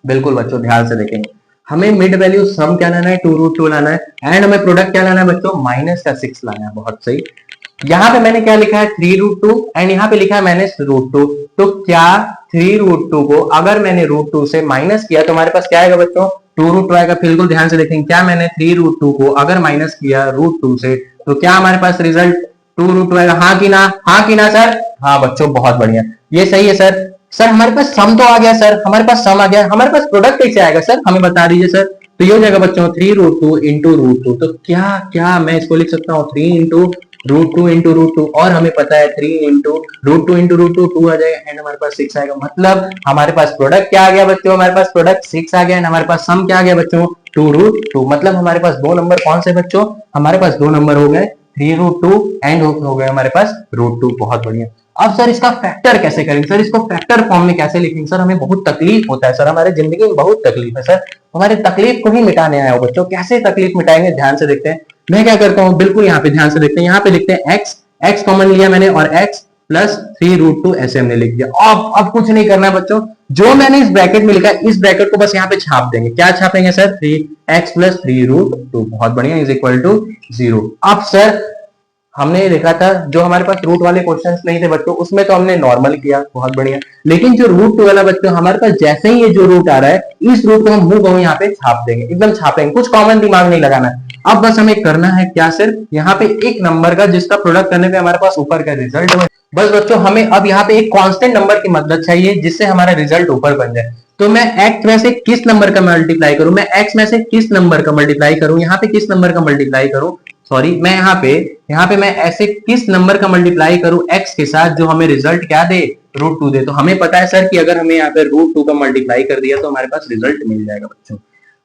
बिल्कुल बच्चों ध्यान से देखेंगे, हमें मिड वैल्यू सम क्या लाना है, 2√2 लाना है, एंड हमें प्रोडक्ट क्या लाना है बच्चों, माइनस का 6 लाना है। बहुत सही। यहाँ पे मैंने क्या लिखा है, 3√2 एंड यहाँ पे लिखा है -√2। तो क्या 3√2 को अगर मैंने √2 से माइनस किया तो हमारे पास क्या आएगा बच्चों, 2√2 आएगा। बिल्कुल ध्यान से देखेंगे, क्या मैंने 3√2 को अगर माइनस किया √2 से तो क्या हमारे पास रिजल्ट 2√2 आएगा। हाँ कि ना? हाँ कि ना सर? हाँ बच्चों, बहुत बढ़िया, ये सही है सर। सर हमारे पास सम तो आ गया सर, हमारे पास सम आ गया, हमारे पास प्रोडक्ट कैसे आएगा सर, हमें बता दीजिए सर। तो ये हो जाएगा बच्चों 3√2 इंटू √2। तो क्या मैं इसको लिख सकता हूँ 3 इंटू √2 इंटू √2 और हमें पता है 3 इंटू √2 2 आ जाएगा एंड हमारे पास 6 आएगा। मतलब हमारे पास प्रोडक्ट क्या आ गया बच्चों, हमारे पास प्रोडक्ट 6 आ गया एंड हमारे पास सम क्या आ गया बच्चों 2 √2। मतलब हमारे पास दो नंबर कौन से बच्चों, हमारे पास दो नंबर हो गए 3 √2 एंड हो गए हमारे पास √2। बहुत बढ़िया। अब सर इसका फैक्टर कैसे करेंगे, सर इसको फैक्टर फॉर्म में कैसे लिखेंगे, सर हमें बहुत तकलीफ होता है सर, हमारे जिंदगी में बहुत तकलीफ है सर, हमारे तकलीफ को ही मिटाने आए हो बच्चों। कैसे तकलीफ मिटाएंगे ध्यान से देखते हैं। मैं क्या करता हूँ, बिल्कुल यहाँ पे ध्यान से देखते हैं, यहाँ पे लिखते हैं एक्स कॉमन लिया मैंने और x प्लस 3 √2 ऐसे हमने लिख दिया। अब कुछ नहीं करना है बच्चों, जो मैंने इस ब्रैकेट में लिखा है इस ब्रैकेट को बस यहाँ पे छाप देंगे। क्या छापेंगे सर, 3x प्लस 3 √2। बहुत बढ़िया, इज इक्वल टू 0। अब सर हमने देखा था जो हमारे पास रूट वाले क्वेश्चंस नहीं थे बच्चों उसमें तो हमने नॉर्मल किया, बहुत बढ़िया। लेकिन जो √2 वाला बच्चों हमारे पास जैसे ही ये जो रूट आ रहा है इस रूट को हम मुंह को यहाँ पे छाप देंगे, एकदम छापेंगे, कुछ कॉमन दिमाग नहीं लगाना है। अब बस हमें करना है क्या, सिर्फ यहाँ पे एक नंबर का जिसका प्रोडक्ट करने पे हमारे पास ऊपर का रिजल्ट है। बस बच्चों हमें अब यहाँ पे एक कांस्टेंट नंबर की मदद चाहिए जिससे हमारा रिजल्ट ऊपर बन जाए। तो मैं x में से किस नंबर का मल्टीप्लाई करूं, मैं x में से किस नंबर का मल्टीप्लाई करूं, यहाँ पे किस नंबर का मल्टीप्लाई करूं, सॉरी मैं यहाँ पे मैं ऐसे किस नंबर का मल्टीप्लाई करूं x के साथ जो हमें रिजल्ट क्या दे, √2 दे। तो हमें पता है सर कि अगर हमें यहाँ पे √2 का मल्टीप्लाई कर दिया तो हमारे पास रिजल्ट मिल जाएगा बच्चों।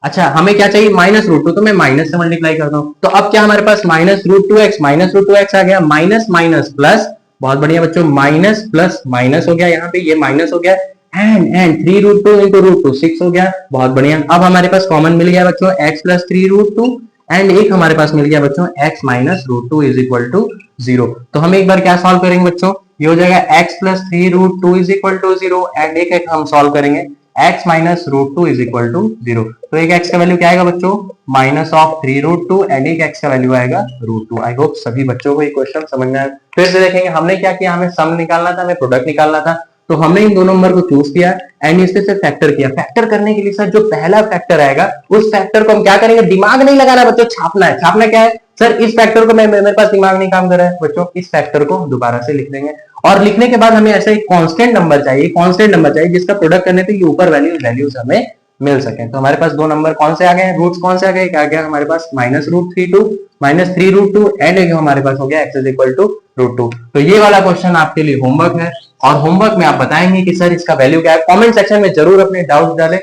अच्छा हमें क्या चाहिए, -√2, तो मैं माइनस से मल्टीप्लाई करता हूँ। तो अब क्या हमारे पास -√2x आ गया, माइनस माइनस प्लस, बहुत बढ़िया बच्चों, माइनस प्लस माइनस हो गया, यहाँ पे ये माइनस हो गया एंड 3 √2 इंटू √2 6 हो गया, बहुत बढ़िया। अब हमारे पास कॉमन मिल गया बच्चों x प्लस 3 √2 एंड एक हमारे पास मिल गया बच्चों x minus √2 is equal to 0। तो हम एक बार क्या सॉल्व करेंगे बच्चों, ये हो जाएगा x plus 3 √2 is equal to 0 and एक हम सॉल्व करेंगे x minus √2 is equal to 0। तो एक x का वैल्यू क्या आएगा बच्चों, माइनस ऑफ 3 √2 एंड एक x का वैल्यू आएगा √2। आई होप सभी बच्चों को ये क्वेश्चन समझ में आया। फिर से देखेंगे हमने क्या किया, हमें सम निकालना था, हमें प्रोडक्ट निकालना था, तो हमने इन दो नंबर को चूज किया एंड इससे से फैक्टर किया। फैक्टर करने के लिए सर जो पहला फैक्टर आएगा उस फैक्टर को हम क्या करेंगे, दिमाग नहीं लगाना बच्चों, छापना है। छापना क्या है सर, इस फैक्टर को मेरे पास दिमाग नहीं काम कर रहा है बच्चों, इस फैक्टर को दोबारा से लिख देंगे और लिखने के बाद हमें ऐसा एक कांस्टेंट नंबर चाहिए, जिसका प्रोडक्ट करने पे ऊपर वैल्यूज हमें मिल सके। तो हमारे पास दो नंबर कौन से आ गए, रूट्स कौन से आ गए, क्या गया हमारे पास -√3 एंड एक हमारे पास हो गया x इज इक्वल टू √2। तो ये वाला क्वेश्चन आपके लिए होमवर्क है और होमवर्क में आप बताएंगे कि सर इसका वैल्यू क्या है। कमेंट सेक्शन में जरूर अपने डाउट डालें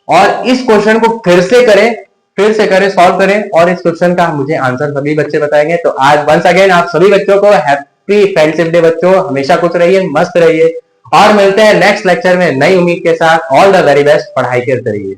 और इस क्वेश्चन को फिर से करें, सॉल्व करें और इस क्वेश्चन का मुझे आंसर सभी बच्चे बताएंगे। तो आज वंस अगेन आप सभी बच्चों को हैप्पी फ्रेंडशिप डे बच्चों, हमेशा खुश रहिए, मस्त रहिए और मिलते हैं नेक्स्ट लेक्चर में नई उम्मीद के साथ। ऑल द वेरी बेस्ट, पढ़ाई करते रहिए।